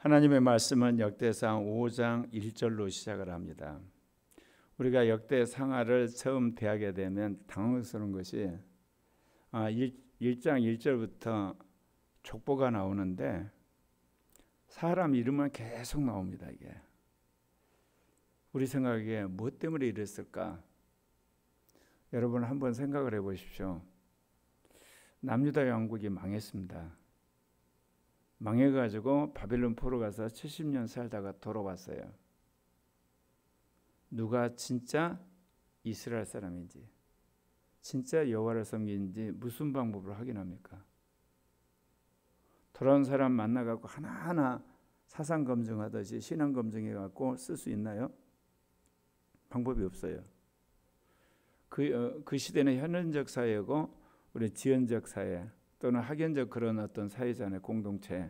하나님의 말씀은 역대상 5장 1절로 시작을 합니다. 우리가 역대상하를 처음 대하게 되면 당황스러운 것이 1장 1절부터 족보가 나오는데 사람 이름만 계속 나옵니다. 이게 우리 생각에 무엇 때문에 이랬을까? 여러분 한번 생각을 해보십시오. 남유다 왕국이 망했습니다. 망해가지고 바벨론 포로 가서 70년 살다가 돌아왔어요. 누가 진짜 이스라엘 사람인지, 진짜 여호와를 섬기는지 무슨 방법으로 확인합니까? 돌아온 사람 만나갖고 하나하나 사상 검증하듯이 신앙 검증해갖고 쓸 수 있나요? 방법이 없어요. 그 시대는 현현적 사회고 우리 지연적 사회 또는 학연적 그런 어떤 사회자의 공동체.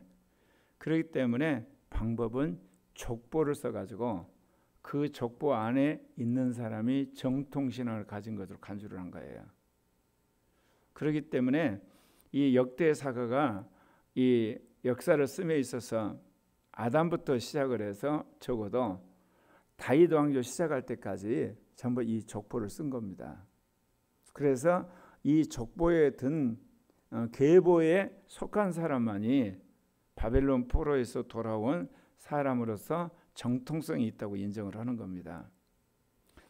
그렇기 때문에 방법은 족보를 써가지고 그 족보 안에 있는 사람이 정통신앙을 가진 것으로 간주를 한 거예요. 그렇기 때문에 이 역대사가가 이 역사를 씀에 있어서 아담부터 시작을 해서 적어도 다윗 왕조 시작할 때까지 전부 이 족보를 쓴 겁니다. 그래서 이 족보에 든 계보에 속한 사람만이 바벨론 포로에서 돌아온 사람으로서 정통성이 있다고 인정을 하는 겁니다.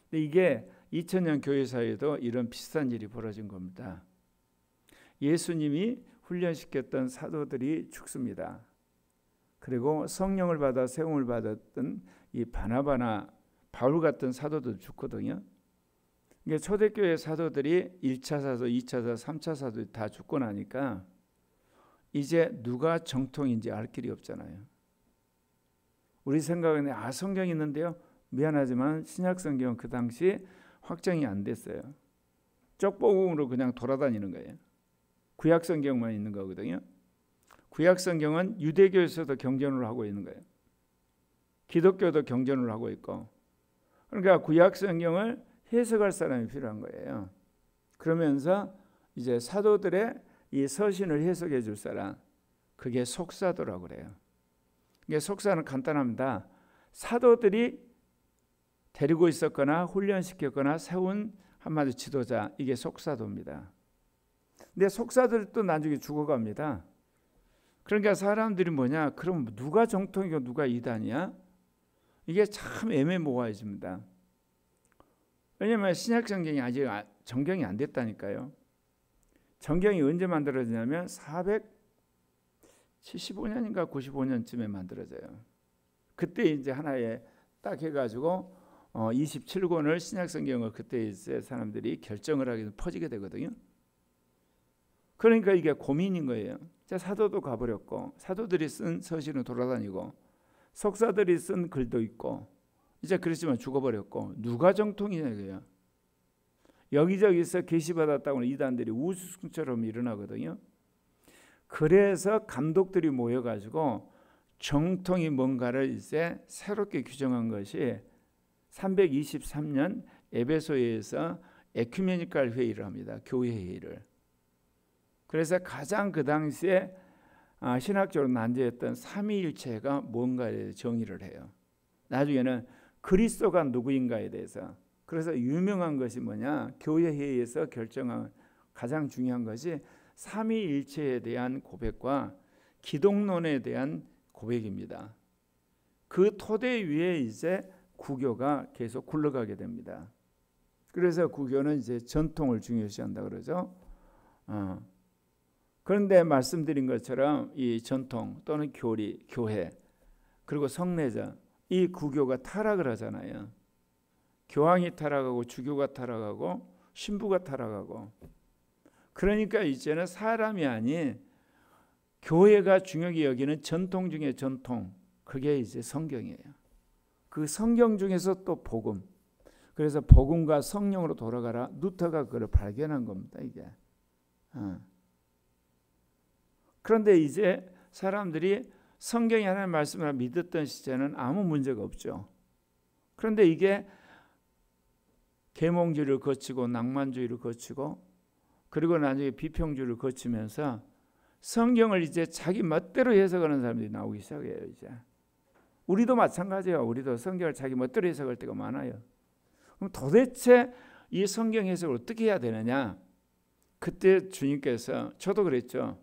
근데 이게 2000년 교회사에도 이런 비슷한 일이 벌어진 겁니다. 예수님이 훈련시켰던 사도들이 죽습니다. 그리고 성령을 받아 세움을 받았던 이 바나바나 바울 같은 사도도 죽거든요. 그러니까 초대교회 사도들이 1차 사도, 2차 사도, 3차 사도 다 죽고 나니까 이제 누가 정통인지 알 길이 없잖아요. 우리 생각은 성경이 있는데요. 미안하지만 신약 성경은 그 당시 확정이 안 됐어요. 쪽복음으로 그냥 돌아다니는 거예요. 구약 성경만 있는 거거든요. 구약 성경은 유대교에서도 경전을 하고 있는 거예요. 기독교도 경전을 하고 있고. 그러니까 구약 성경을 해석할 사람이 필요한 거예요. 그러면서 이제 사도들의 이 서신을 해석해 줄 사람, 그게 속사도라고 그래요. 이게 속사는 간단합니다. 사도들이 데리고 있었거나 훈련시켰거나 세운 한마디 지도자, 이게 속사도입니다. 근데 속사들도 나중에 죽어갑니다. 그러니까 사람들이 뭐냐? 그럼 누가 정통이고 누가 이단이야? 이게 참 애매모호해집니다. 왜냐하면 신약 성경이 아직 정경이 안 됐다니까요. 정경이 언제 만들어지냐면 475년인가 95년쯤에 만들어져요. 그때 이제 하나에 딱 해가지고 27권을 신약 성경을 그때 이제 사람들이 결정을 하게 퍼지게 되거든요. 그러니까 이게 고민인 거예요. 사도도 가버렸고 사도들이 쓴 서신은 돌아다니고 속사들이 쓴 글도 있고 이제 그렇지만 죽어버렸고 누가 정통이냐 이거야. 여기저기서 계시받았다고는 이단들이 우스갯처럼 일어나거든요. 그래서 감독들이 모여가지고 정통이 뭔가를 이제 새롭게 규정한 것이 323년 에베소에서 에큐메니칼 회의를 합니다. 교회 회의를. 그래서 가장 그 당시에 신학적으로 난제했던 삼위일체가 뭔가에 정의를 해요. 나중에는 그리스도가 누구인가에 대해서. 그래서 유명한 것이 뭐냐? 교회 회의에서 결정한 가장 중요한 것이 삼위일체에 대한 고백과 기독론에 대한 고백입니다. 그 토대 위에 이제 구교가 계속 굴러가게 됩니다. 그래서 구교는 이제 전통을 중요시한다 그러죠. 그런데 말씀드린 것처럼 이 전통 또는 교리, 교회 그리고 성례자 이 구교가 타락을 하잖아요. 교황이 타락하고 주교가 타락하고 신부가 타락하고 그러니까 이제는 사람이 아닌 교회가 중요하게 여기는 전통 중에 전통 그게 이제 성경이에요. 그 성경 중에서 또 복음. 그래서 복음과 성령으로 돌아가라. 루터가 그걸 발견한 겁니다. 이게. 그런데 이제 사람들이 성경이 하나님의 말씀을 믿었던 시절에는 아무 문제가 없죠. 그런데 이게 계몽주의를 거치고 낭만주의를 거치고 그리고 나중에 비평주의를 거치면서 성경을 이제 자기 멋대로 해석하는 사람들이 나오기 시작해요. 이제 우리도 마찬가지예요. 우리도 성경을 자기 멋대로 해석할 때가 많아요. 그럼 도대체 이 성경 해석을 어떻게 해야 되느냐? 그때 주님께서, 저도 그랬죠.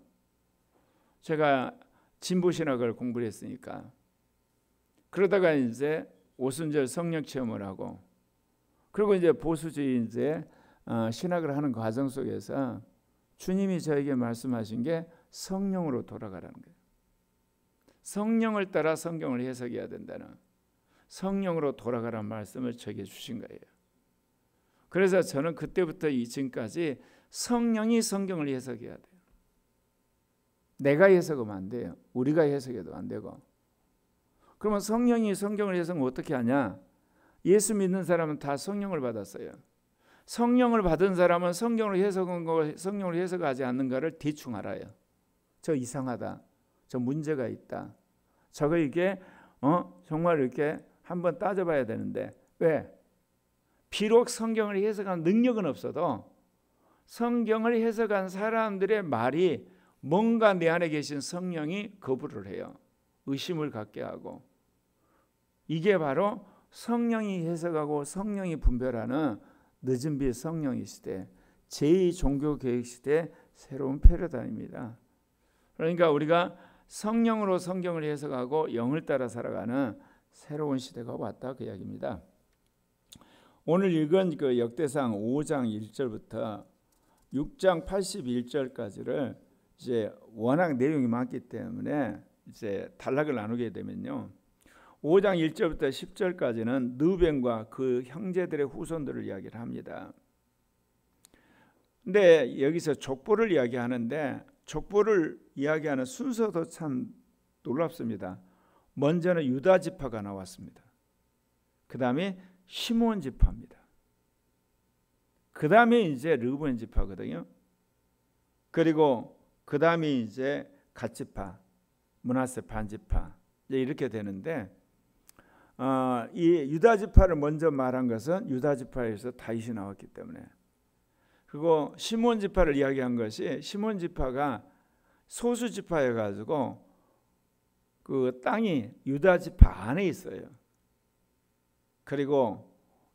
제가 진보신학을 공부를 했으니까. 그러다가 이제 오순절 성령 체험을 하고, 그리고 이제 보수주의 이제 신학을 하는 과정 속에서 주님이 저에게 말씀하신 게 성령으로 돌아가라는 거예요. 성령을 따라 성경을 해석해야 된다는, 성령으로 돌아가라는 말씀을 저에게 주신 거예요. 그래서 저는 그때부터 지금까지 성령이 성경을 해석해야 돼요. 내가 해석하면 안 돼요. 우리가 해석해도 안 되고. 그러면 성령이 성경을 해석은 어떻게 하냐? 예수 믿는 사람은 다 성령을 받았어요. 성령을 받은 사람은 성경을 해석한 거, 성령을 해석하지 않는가를 대충 알아요. 저 이상하다. 저 문제가 있다. 저거 이게 정말 이렇게 한번 따져봐야 되는데, 왜? 비록 성경을 해석한 능력은 없어도 성경을 해석한 사람들의 말이 뭔가 내 안에 계신 성령이 거부를 해요. 의심을 갖게 하고. 이게 바로 성령이 해석하고 성령이 분별하는 늦은 빛 성령의 시대, 제2 종교개혁 시대 새로운 패러다임입니다. 그러니까 우리가 성령으로 성경을 해석하고 영을 따라 살아가는 새로운 시대가 왔다, 그 이야기입니다. 오늘 읽은 그 역대상 5장 1절부터 6장 81절까지를 이제 워낙 내용이 많기 때문에 이제 단락을 나누게 되면요, 5장 1절부터 10절까지는 르벤과 그 형제들의 후손들을 이야기를 합니다. 근데 여기서 족보를 이야기하는데, 족보를 이야기하는 순서도 참 놀랍습니다. 먼저는 유다 지파가 나왔습니다. 그 다음에 시몬 지파입니다. 그 다음에 이제 르벤 지파거든요. 그리고 그 다음에 이제 갓 지파, 므낫세 반 지파, 이렇게 되는데, 이 유다 지파를 먼저 말한 것은 유다 지파에서 다윗이 나왔기 때문에, 그리고 시몬 지파를 이야기한 것이, 시몬 지파가 소수 지파여 가지고 그 땅이 유다 지파 안에 있어요. 그리고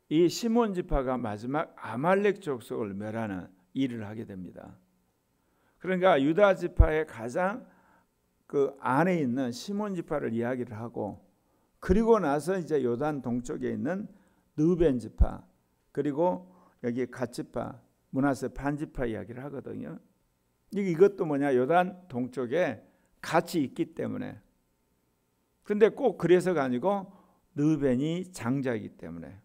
이 시몬 지파가 마지막 아말렉 족속을 멸하는 일을 하게 됩니다. 그러니까 유다 지파의 가장 그 안에 있는 시몬 지파를 이야기를 하고, 그리고 나서 이제 요단 동쪽에 있는 르벤 지파, 그리고 여기 갓 지파, 므낫세 반 지파 이야기를 하거든요. 이것도 뭐냐, 요단 동쪽에 같이 있기 때문에. 근데 꼭 그래서가 아니고 르벤이 장자이기 때문에.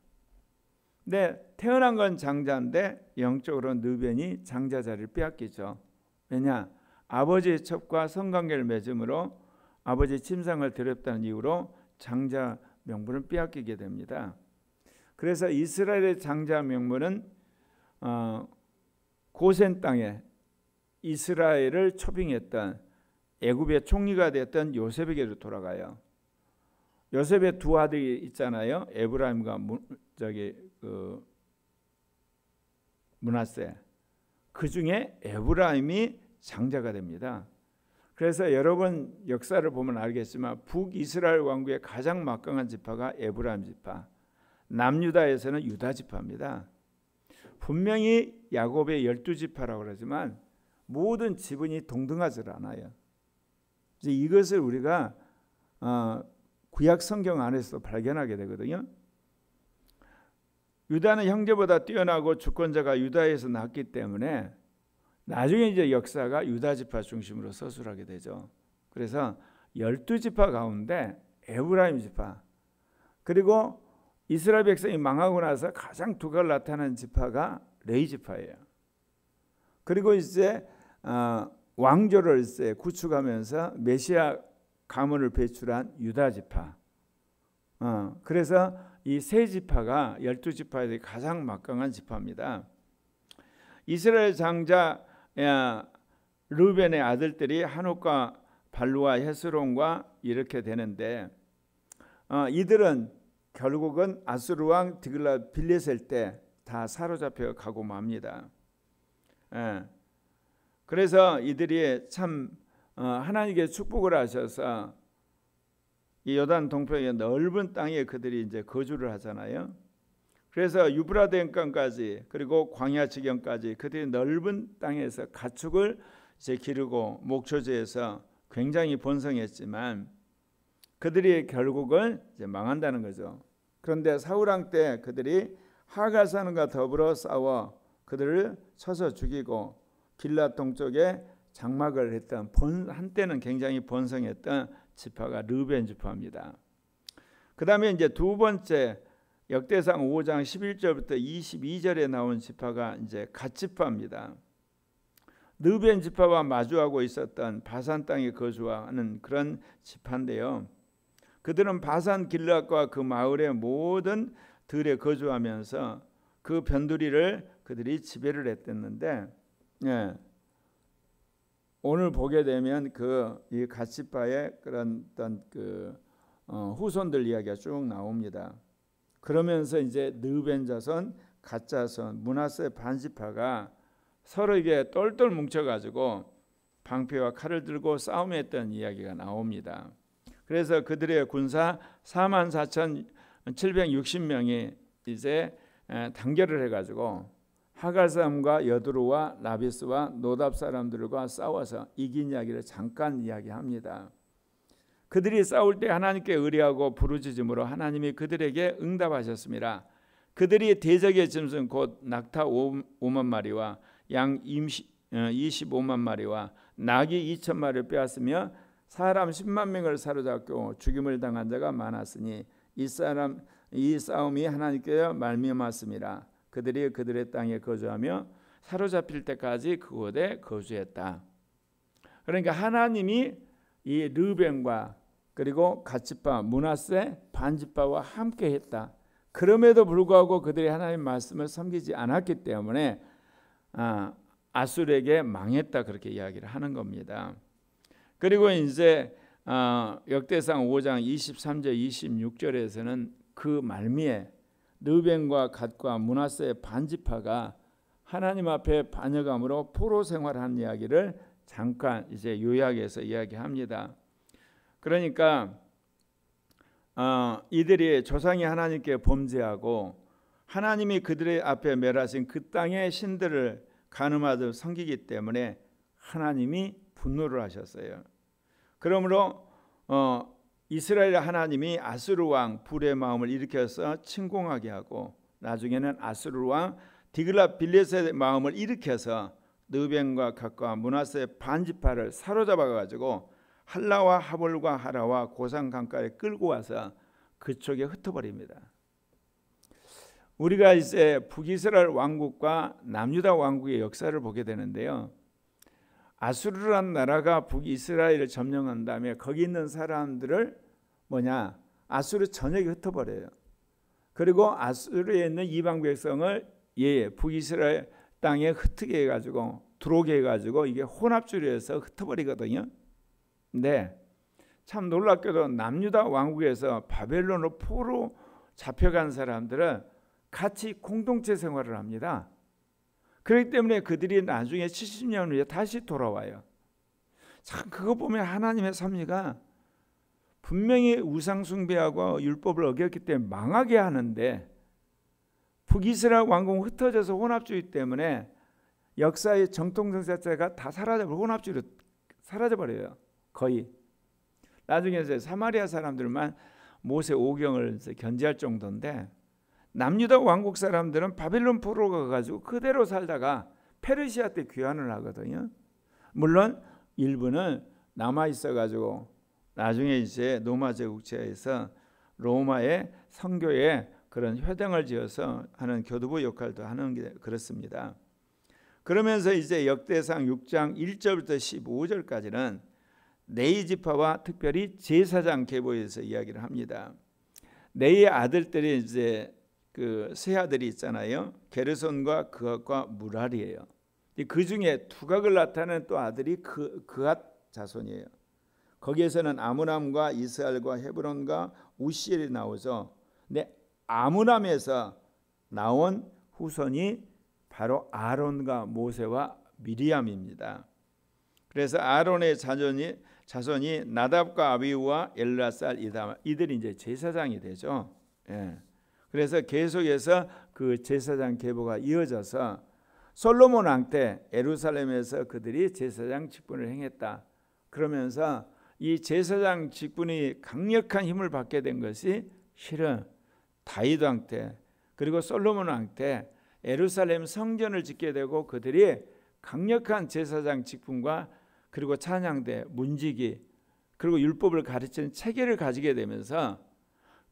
근데 태어난 건 장자인데 영적으로는 르벤이 장자 자리를 빼앗기죠. 왜냐? 아버지의 첩과 성관계를 맺음으로 아버지의 침상을 드렸다는 이유로 장자 명분을 빼앗기게 됩니다. 그래서 이스라엘의 장자 명분은 고센 땅에 이스라엘을 초빙했던 애굽의 총리가 됐던 요셉에게로 돌아가요. 요셉의 두 아들이 있잖아요. 에브라임과 므낫세. 그 중에 에브라임이 장자가 됩니다. 그래서 여러분 역사를 보면 알겠지만 북이스라엘 왕국의 가장 막강한 지파가 에브라임 지파, 남유다에서는 유다 지파입니다. 분명히 야곱의 12지파라고 그러지만 모든 지분이 동등하지 않아요. 이제 이것을 우리가 구약 성경 안에서 발견하게 되거든요. 유다는 형제보다 뛰어나고 주권자가 유다에서 났기 때문에 나중에 이제 역사가 유다 지파 중심으로 서술하게 되죠. 그래서 12지파 가운데 에브라임 지파, 그리고 이스라엘 백성이 망하고 나서 가장 두각을 나타낸 지파가 레위 지파예요. 그리고 이제 왕조를 이제 구축하면서 메시아 가문을 배출한 유다 지파. 그래서 이 세 지파가 12지파의 가장 막강한 지파입니다. 이스라엘 장자 르벤의 아들들이 한옥과 발루와 헤스론과 이렇게 되는데, 이들은 결국은 아수르 왕 디글랏 빌레셀 때 다 사로잡혀 가고 맙니다. 그래서 이들이 참 하나님께 축복을 하셔서 이 요단 동편의 넓은 땅에 그들이 이제 거주를 하잖아요. 그래서 유브라데 강까지 그리고 광야 지경까지 그들이 넓은 땅에서 가축을 이제 기르고 목초지에서 굉장히 번성했지만 그들이 결국은 이제 망한다는 거죠. 그런데 사울 왕 때 그들이 하갈 사람과 더불어 싸워 그들을 쳐서 죽이고 길랏 동쪽에 장막을 했던 한때는 굉장히 번성했던 지파가 르벤 지파입니다. 그 다음에 이제 두 번째 역대상 5장 11절부터 22절에 나온 지파가 이제 갓 지파입니다. 르벤 지파와 마주하고 있었던 바산 땅에 거주하는 그런 지파인데요. 그들은 바산 길앗과 그 마을의 모든 들에 거주하면서 그 변두리를 그들이 지배를 했댔는데, 예, 오늘 보게 되면 이 갓 지파의 그런 어떤 후손들 이야기가 쭉 나옵니다. 그러면서 이제 르벤 자손, 갓 자손, 므낫세 반지파가 서로에게 똘똘 뭉쳐가지고 방패와 칼을 들고 싸움했던 이야기가 나옵니다. 그래서 그들의 군사 44,760명이 이제 단결을 해가지고 하갈 사람과 여두루와 라비스와 노답 사람들과 싸워서 이긴 이야기를 잠깐 이야기합니다. 그들이 싸울 때 하나님께 의뢰하고 부르짖음으로 하나님이 그들에게 응답하셨습니다. 그들이 대적의 짐승 곧 낙타 5만 마리와 양 25만 마리와 낙이 2천 마리를 빼앗으며 사람 10만 명을 사로잡고 죽임을 당한 자가 많았으니 이 싸움이 하나님께 말미암았습니다. 그들이 그들의 땅에 거주하며 사로잡힐 때까지 그곳에 거주했다. 그러니까 하나님이 이 르벤과 그리고 갓 지파, 므낫세 반지파와 함께 했다. 그럼에도 불구하고 그들이 하나님의 말씀을 섬기지 않았기 때문에 아수르에게 망했다, 그렇게 이야기를 하는 겁니다. 그리고 이제 역대상 5장 23절 26절에서는 그 말미에 르벤과 갓과 므낫세 반지파가 하나님 앞에 반역함으로 포로 생활한 이야기를 잠깐 이제 요약해서 이야기합니다. 그러니까 이들이 조상이 하나님께 범죄하고 하나님이 그들의 앞에 멸하신 그 땅의 신들을 간음하듯 섬기기 때문에 하나님이 분노를 하셨어요. 그러므로 이스라엘 하나님이 아수르 왕 불의 마음을 일으켜서 침공하게 하고 나중에는 아수르 왕 디글랏 빌레셋의 마음을 일으켜서 르벤과 갓과 므낫세 반지파를 사로잡아 가지고 할라와 하볼과 하라와 고산 강가에 끌고 와서 그쪽에 흩어버립니다. 우리가 이제 북이스라엘 왕국과 남유다 왕국의 역사를 보게 되는데요. 아수르라는 나라가 북이스라엘을 점령한 다음에 거기 있는 사람들을 아수르 전역에 흩어버려요. 그리고 아수르에 있는 이방 백성을 북이스라엘 땅에 흩게 해가지고 들어오게 해가지고 이게 혼합주의에서 흩어버리거든요. 근데 참 놀랍게도 남유다 왕국에서 바벨론으로 포로 잡혀간 사람들은 같이 공동체 생활을 합니다. 그렇기 때문에 그들이 나중에 70년 후에 다시 돌아와요. 참 그거 보면 하나님의 섭리가 분명히 우상 숭배하고 율법을 어겼기 때문에 망하게 하는데 북이스라엘 왕국은 흩어져서 혼합주의 때문에 역사의 정통성 자체가 다 사라져버려요. 혼합주의로 사라져버려요. 거의. 나중에 이제 사마리아 사람들만 모세 오경을 견지할 정도인데 남유다 왕국 사람들은 바벨론 포로가 가가지고 그대로 살다가 페르시아 때 귀환을 하거든요. 물론 일부는 남아 있어가지고 나중에 이제 로마 제국제에서 로마의 선교에 그런 회당을 지어서 하는 교두보 역할도 하는 게 그렇습니다. 그러면서 이제 역대상 6장 1절부터 15절까지는 네이 지파와 특별히 제사장 계보에서 이야기를 합니다. 네이의 아들들이 이제 그 세 아들이 있잖아요. 게르손과 그앗과 무랄이에요. 그 중에 두각을 나타내는 또 아들이 그앗 자손이에요. 거기에서는 아므람과 이스알과 헤브론과 우시엘이 나오죠. 근데 아므람에서 나온 후손이 바로 아론과 모세와 미리암입니다. 그래서 아론의 자손이 나답과 아비후와 엘르아살 이들이 이제 제사장이 되죠. 예. 그래서 계속해서 그 제사장 계보가 이어져서 솔로몬 왕 때 예루살렘에서 그들이 제사장 직분을 행했다. 그러면서 이 제사장 직분이 강력한 힘을 받게 된 것이 실은 다윗 왕 때 그리고 솔로몬 왕 때 예루살렘 성전을 짓게 되고 그들이 강력한 제사장 직분과 그리고 찬양대, 문지기 그리고 율법을 가르치는 체계를 가지게 되면서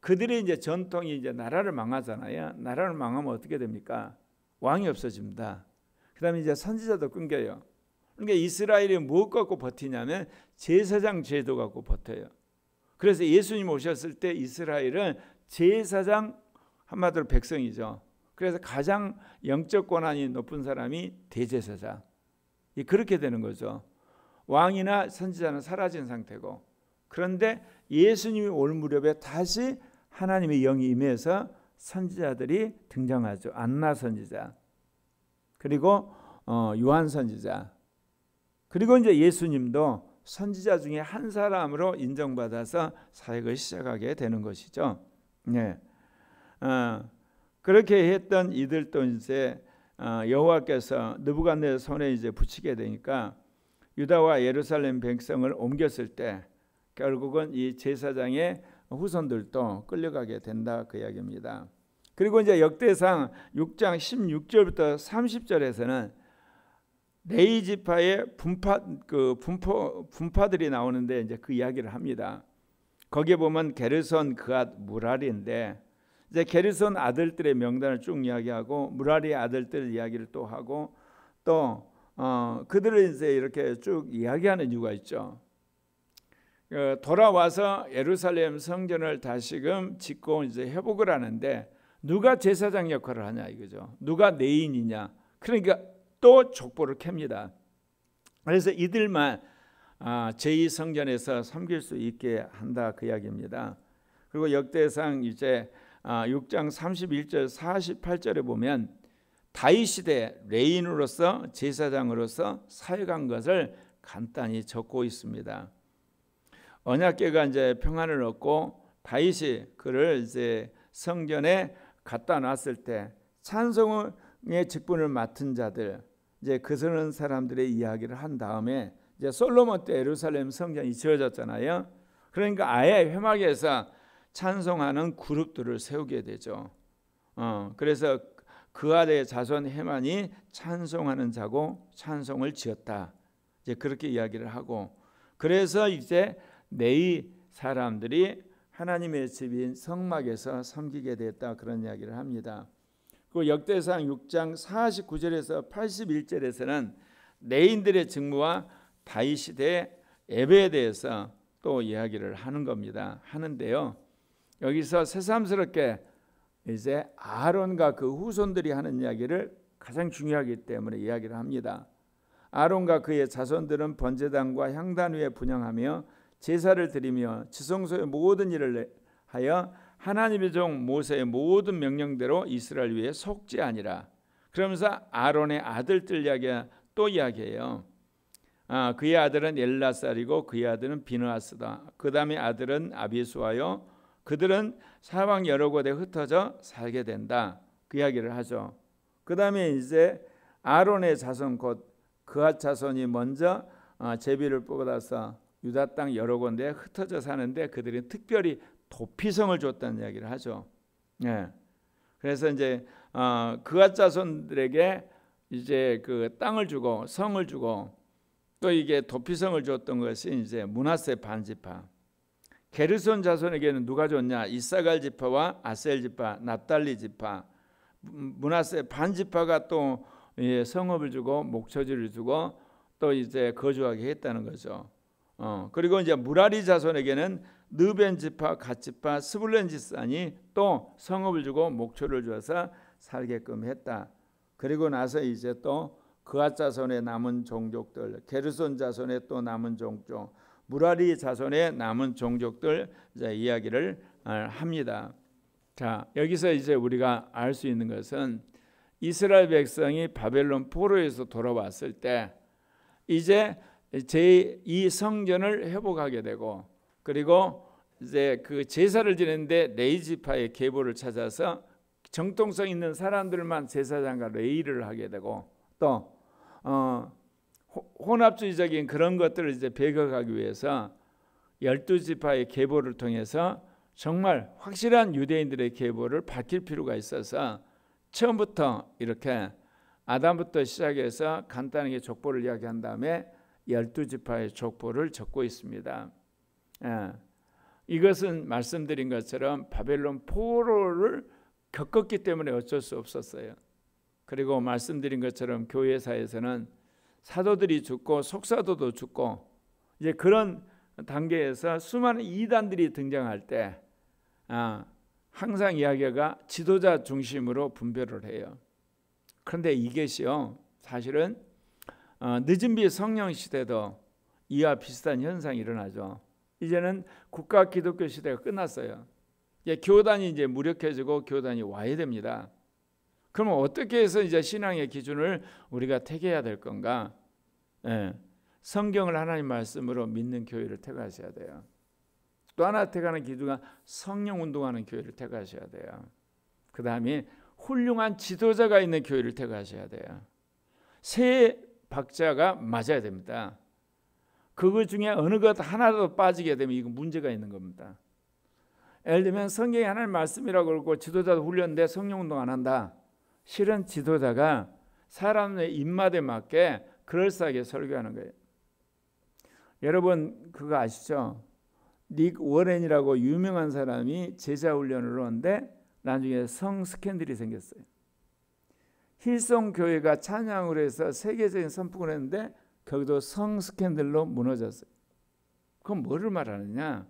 그들의 이제 전통이 이제 나라를 망하잖아요. 나라를 망하면 어떻게 됩니까? 왕이 없어집니다. 그다음에 이제 선지자도 끊겨요. 그러니까 이스라엘이 무엇 갖고 버티냐면 제사장 제도 갖고 버텨요. 그래서 예수님 오셨을 때 이스라엘은 제사장 한마디로 백성이죠. 그래서 가장 영적 권한이 높은 사람이 대제사장. 그렇게 되는 거죠. 왕이나 선지자는 사라진 상태고 그런데 예수님이 올 무렵에 다시 하나님의 영이 임해서 선지자들이 등장하죠. 안나 선지자 그리고 요한 선지자 그리고 이제 예수님도 선지자 중에 한 사람으로 인정받아서 사역을 시작하게 되는 것이죠. 네. 그렇게 했던 이들도 이제 여호와께서 느부갓네살 손에 이제 붙이게 되니까 유다와 예루살렘 백성을 옮겼을 때 결국은 이 제사장의 후손들도 끌려가게 된다 그 이야기입니다. 그리고 이제 역대상 6장 16절부터 30절에서는 레위 지파의 분파들이 나오는데 이제 그 이야기를 합니다. 거기에 보면 게르손, 그앗, 무라리인데 이제 게르손 아들들의 명단을 쭉 이야기하고 무라리의 아들들 이야기를 또 하고 또 그들을 이제 이렇게 쭉 이야기하는 이유가 있죠. 돌아와서 예루살렘 성전을 다시금 짓고 이제 회복을 하는데 누가 제사장 역할을 하냐 이거죠. 누가 내인이냐. 그러니까 또 족보를 캡니다. 그래서 이들만 제2성전에서 섬길 수 있게 한다 그 이야기입니다. 그리고 역대상 이제 6장 31절 48절에 보면 다윗 시대 레인으로서 제사장으로서 사역한 것을 간단히 적고 있습니다. 언약궤가 이제 평안을 얻고 다윗이 그를 이제 성전에 갖다 놨을 때 찬송의 직분을 맡은 자들 이제 그러는 사람들의 이야기를 한 다음에 이제 솔로몬 때 예루살렘 성전이 지어졌잖아요. 그러니까 아예 회막에서 찬송하는 그룹들을 세우게 되죠. 그래서 그 아들의 자손 헤만이 찬송하는 자고 찬송을 지었다. 이제 그렇게 이야기를 하고 그래서 이제 네이 사람들이 하나님의 집인 성막에서 섬기게 됐다 그런 이야기를 합니다. 그 역대상 6장 49절에서 81절에서는 네인들의 직무와 다윗 시대 예배에 대해서 또 이야기를 하는 겁니다. 하는데요. 여기서 새삼스럽게 이제 아론과 그 후손들이 하는 이야기를 가장 중요하기 때문에 이야기를 합니다. 아론과 그의 자손들은 번제단과 향단 위에 분향하며 제사를 드리며 지성소의 모든 일을 하여 하나님의 종 모세의 모든 명령대로 이스라엘 위에 속죄하니라. 그러면서 아론의 아들들 이야기 또 이야기해요. 그의 아들은 엘라살이고 그의 아들은 비느하스다. 그 다음에 아들은 아비수아요. 그들은 사방 여러 곳에 흩어져 살게 된다. 그 이야기를 하죠. 그 다음에 이제 아론의 자손 곧 그앗 자손이 먼저 제비를 뽑아서 유다 땅 여러 군데에 흩어져 사는데 그들이 특별히 도피성을 줬다는 이야기를 하죠. 예. 그래서 이제 그앗 자손들에게 이제 그 땅을 주고 성을 주고 또 이게 도피성을 줬던 것이 이제 므낫세 반지파. 게르손 자손에게는 누가 줬냐? 이사갈 지파와 아셀 지파, 납달리 지파. 므낫세 반지파가 또 성읍을 주고 목초지를 주고 또 이제 거주하게 했다는 거죠. 그리고 이제 무라리 자손에게는 느벤 지파, 갓 지파, 스불렌 지산이 또 성읍을 주고 목초를 주어서 살게끔 했다. 그리고 나서 이제 또 그앗 자손의 남은 종족들, 게르손 자손의 또 남은 종족, 무라리 자손의 남은 종족들 이제 이야기를 합니다. 자, 여기서 이제 우리가 알 수 있는 것은 이스라엘 백성이 바벨론 포로에서 돌아왔을 때 이제 이 성전을 회복하게 되고, 그리고 이제 그 제사를 지내는데 레위 지파의 계보를 찾아서 정통성 있는 사람들만 제사장과 레위를 하게 되고, 또 혼합주의적인 그런 것들을 이제 배격하기 위해서 12지파의 계보를 통해서 정말 확실한 유대인들의 계보를 밝힐 필요가 있어서 처음부터 이렇게 아담부터 시작해서 간단하게 족보를 이야기한 다음에 12지파의 족보를 적고 있습니다. 이것은 말씀드린 것처럼 바벨론 포로를 겪었기 때문에 어쩔 수 없었어요. 그리고 말씀드린 것처럼 교회사에서는 사도들이 죽고 속사도도 죽고 이제 그런 단계에서 수많은 이단들이 등장할 때 항상 이야기가 지도자 중심으로 분별을 해요. 그런데 이것이요, 사실은 늦은비 성령 시대도 이와 비슷한 현상이 일어나죠. 이제는 국가 기독교 시대가 끝났어요. 이제 교단이 이제 무력해지고 교단이 와야 됩니다. 그러면 어떻게 해서 이제 신앙의 기준을 우리가 택해야 될 건가? 성경을 하나님 말씀으로 믿는 교회를 택하셔야 돼요. 또 하나 택하는 기준은 성령 운동하는 교회를 택하셔야 돼요. 그 다음에 훌륭한 지도자가 있는 교회를 택하셔야 돼요. 세 박자가 맞아야 됩니다. 그것 중에 어느 것 하나도 빠지게 되면 이거 문제가 있는 겁니다. 예를 들면 성경이 하나님 말씀이라고 그러고 지도자도 훈련인데 성령 운동 안 한다. 실은 지도자가 사람의 입맛에 맞게 그럴싸하게 설교하는 거예요. 여러분 그거 아시죠? 닉 워렌이라고 유명한 사람이 제자 훈련을 하는데 나중에 성 스캔들이 생겼어요. 힐송 교회가 찬양을 해서 세계적인 선풍을 했는데 거기도 성 스캔들로 무너졌어요. 그건 뭐를 말하느냐?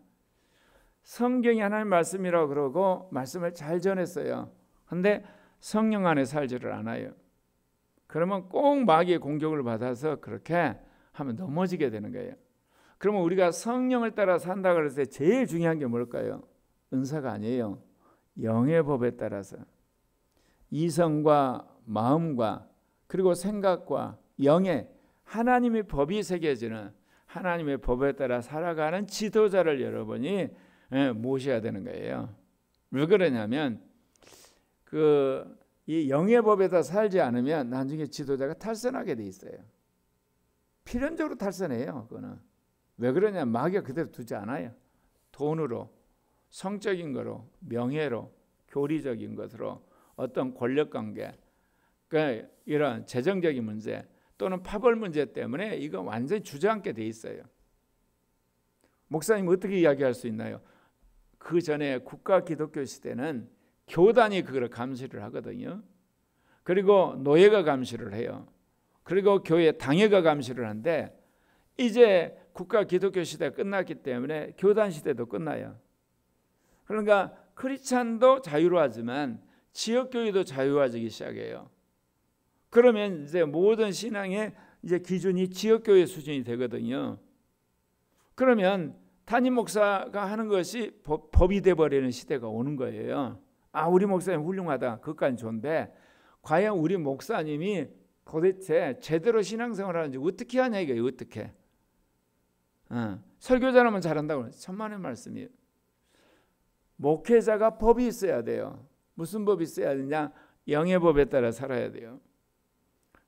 성경이 하나님 말씀이라고 그러고 말씀을 잘 전했어요. 근데 성령 안에 살지를 않아요. 그러면 꼭 마귀의 공격을 받아서 그렇게 하면 넘어지게 되는 거예요. 그러면 우리가 성령을 따라 산다 그랬을 때 제일 중요한 게 뭘까요? 은사가 아니에요. 영의 법에 따라서 이성과 마음과 그리고 생각과 영의 하나님의 법이 새겨지는 하나님의 법에 따라 살아가는 지도자를 여러분이 모셔야 되는 거예요. 왜 그러냐면 이 영의 법에다 살지 않으면 나중에 지도자가 탈선하게 돼 있어요. 필연적으로 탈선해요. 그거는 왜 그러냐면 마귀가 그대로 두지 않아요. 돈으로, 성적인 거로, 명예로, 교리적인 것으로, 어떤 권력관계, 그러니까 이런 재정적인 문제 또는 파벌 문제 때문에 이거 완전히 주저앉게 돼 있어요. 목사님 어떻게 이야기할 수 있나요? 그 전에 국가 기독교 시대는 교단이 그걸 감시를 하거든요. 그리고 노예가 감시를 해요. 그리고 교회 당회가 감시를 하는데 이제 국가 기독교 시대가 끝났기 때문에 교단 시대도 끝나요. 그러니까 크리스찬도 자유로워지만 지역교회도 자유로워지기 시작해요. 그러면 이제 모든 신앙의 이제 기준이 지역교회 수준이 되거든요. 그러면 담임 목사가 하는 것이 법이 돼버리는 시대가 오는 거예요. 우리 목사님 훌륭하다. 그것까지 좋은데 과연 우리 목사님이 도대체 제대로 신앙생활을 하는지 어떻게 하냐 이거예요. 어떻게. 설교자라면 잘한다고 천만의 말씀이에요. 목회자가 법이 있어야 돼요. 무슨 법이 있어야 되냐? 영의 법에 따라 살아야 돼요.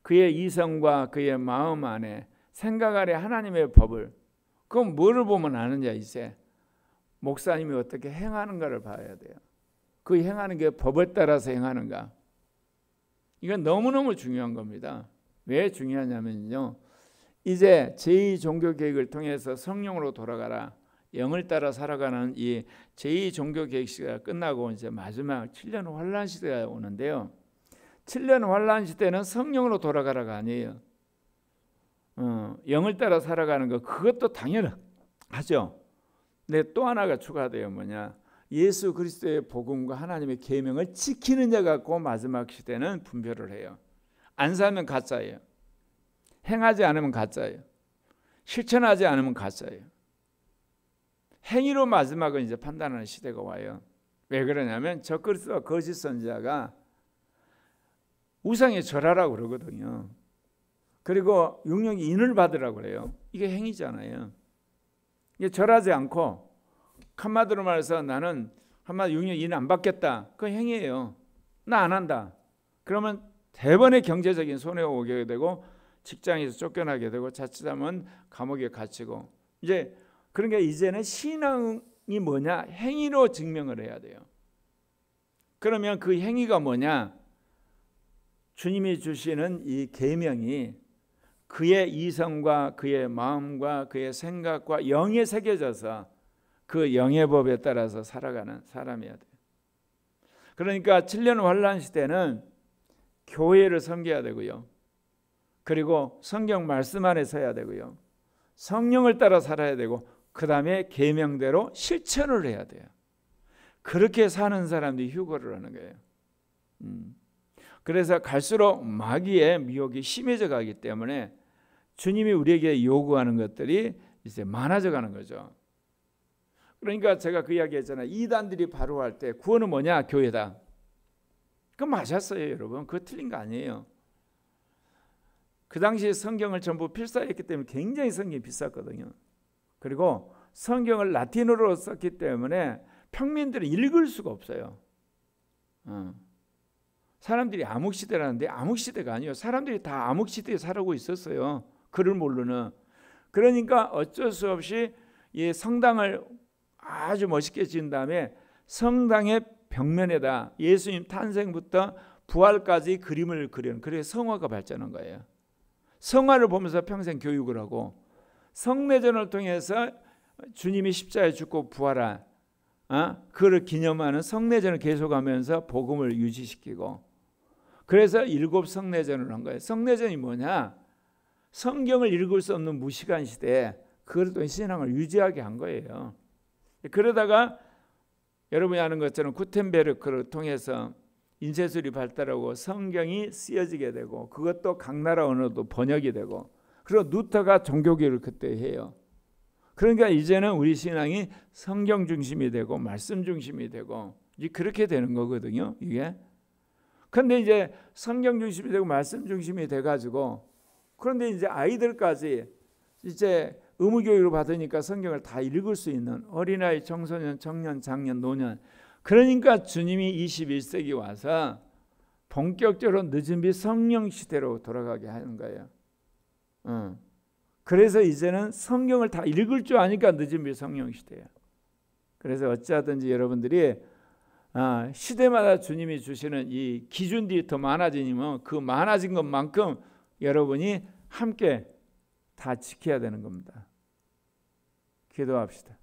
그의 이성과 그의 마음 안에 생각 안에 하나님의 법을, 그럼 뭐를 보면 아느냐? 이제 목사님이 어떻게 행하는가를 봐야 돼요. 그 행하는 게 법에 따라서 행하는가? 이건 너무너무 중요한 겁니다. 왜 중요하냐면요, 이제 제2종교개혁을 통해서 성령으로 돌아가라, 영을 따라 살아가는 이 제2종교개혁 시대가 끝나고 이제 마지막 7년 환란 시대가 오는데요, 7년 환란 시대는 성령으로 돌아가라가 아니에요. 영을 따라 살아가는 거, 그것도 당연하죠. 근데 또 하나가 추가돼요. 뭐냐? 예수 그리스도의 복음과 하나님의 계명을 지키는 자 갖고 마지막 시대는 분별을 해요. 안 살면 가짜예요. 행하지 않으면 가짜예요. 실천하지 않으면 가짜예요. 행위로 마지막은 이제 판단하는 시대가 와요. 왜 그러냐면 적그리스도와 거짓 선지자가 우상에 절하라고 그러거든요. 그리고 육령이 인을 받으라고 그래요. 이게 행위잖아요. 이게 절하지 않고 한마디로 말해서 나는 한마디 육령 인 안 받겠다. 그건 행위예요. 나 안 한다. 그러면 대번에 경제적인 손해가 오게 되고 직장에서 쫓겨나게 되고 자칫하면 감옥에 갇히고 이제 그러니까 이제는 신앙이 뭐냐? 행위로 증명을 해야 돼요. 그러면 그 행위가 뭐냐? 주님이 주시는 이 계명이 그의 이성과 그의 마음과 그의 생각과 영에 새겨져서 그 영의 법에 따라서 살아가는 사람이어야 돼요. 그러니까 7년 환란 시대는 교회를 섬겨야 되고요. 그리고 성경 말씀 안에 서야 되고요. 성령을 따라 살아야 되고 그 다음에 계명대로 실천을 해야 돼요. 그렇게 사는 사람들이 휴거를 하는 거예요. 그래서 갈수록 마귀의 미혹이 심해져 가기 때문에 주님이 우리에게 요구하는 것들이 이제 많아져 가는 거죠. 그러니까 제가 그 이야기 했잖아요. 이단들이 바로 할 때 구원은 뭐냐? 교회다. 그건 맞았어요, 여러분. 그거 틀린 거 아니에요. 그 당시에 성경을 전부 필사했기 때문에 굉장히 성경이 비쌌거든요. 그리고 성경을 라틴어로 썼기 때문에 평민들은 읽을 수가 없어요. 사람들이 암흑시대라는데 암흑시대가 아니에요. 사람들이 다 암흑시대에 살아오고 있었어요. 글을 모르는. 그러니까 어쩔 수 없이 이 성당을 아주 멋있게 지은 다음에 성당의 벽면에다 예수님 탄생부터 부활까지 그림을 그리는, 그래서 성화가 발전한 거예요. 성화를 보면서 평생 교육을 하고 성례전을 통해서 주님이 십자가에 죽고 부활한 그를 기념하는 성례전을 계속하면서 복음을 유지시키고, 그래서 7 성례전을 한 거예요. 성례전이 뭐냐? 성경을 읽을 수 없는 무시간 시대에 그것도 신앙을 유지하게 한 거예요. 그러다가 여러분이 아는 것처럼 구텐베르크를 통해서 인쇄술이 발달하고 성경이 쓰여지게 되고 그것도 각 나라 언어도 번역이 되고, 그리고 루터가 종교개혁을 그때 해요. 그러니까 이제는 우리 신앙이 성경 중심이 되고 말씀 중심이 되고 이제 그렇게 되는 거거든요, 이게. 그런데 이제 성경 중심이 되고 말씀 중심이 돼가지고, 그런데 이제 아이들까지 이제 의무교육을 받으니까 성경을 다 읽을 수 있는 어린아이, 청소년, 청년, 장년, 노년. 그러니까 주님이 21세기 와서 본격적으로 늦은 비 성령 시대로 돌아가게 하는 거예요. 그래서 이제는 성경을 다 읽을 줄 아니까 늦은 비 성령 시대예요. 그래서 어찌하든지 여러분들이 시대마다 주님이 주시는 이 기준들이 더 많아지면 그 많아진 것만큼 여러분이 함께 다 지켜야 되는 겁니다. 기도합시다.